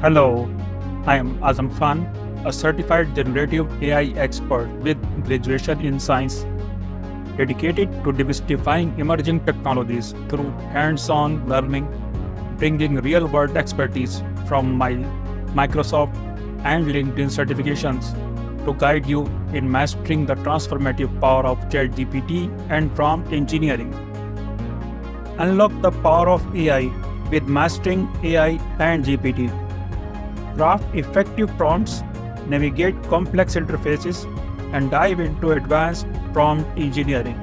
Hello, I am Azam Khan, a certified generative AI expert with graduation in science, dedicated to demystifying emerging technologies through hands-on learning, bringing real-world expertise from my Microsoft and LinkedIn certifications to guide you in mastering the transformative power of ChatGPT and prompt engineering. Unlock the power of AI with Mastering AI and GPT. Craft effective prompts, navigate complex interfaces, and dive into advanced prompt engineering.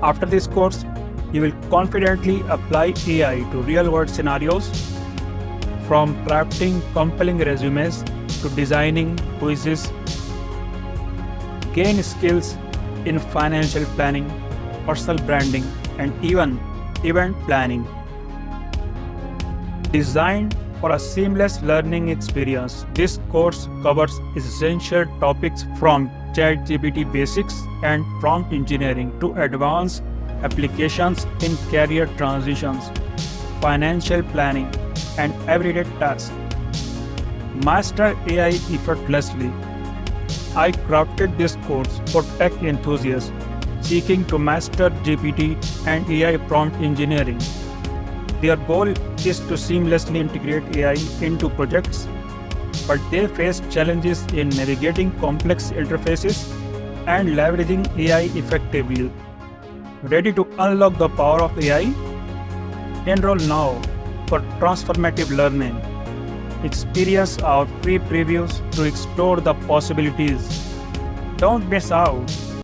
After this course, you will confidently apply AI to real-world scenarios, from crafting compelling resumes to designing quizzes. Gain skills in financial planning, personal branding, and even event planning. Designed for a seamless learning experience, this course covers essential topics from ChatGPT basics and prompt engineering to advanced applications in career transitions, financial planning, and everyday tasks. Master AI effortlessly. I crafted this course for tech enthusiasts seeking to master GPT and AI prompt engineering. Their goal is to seamlessly integrate AI into projects, but they face challenges in navigating complex interfaces and leveraging AI effectively. Ready to unlock the power of AI? Enroll now for transformative learning. Experience our free previews to explore the possibilities. Don't miss out.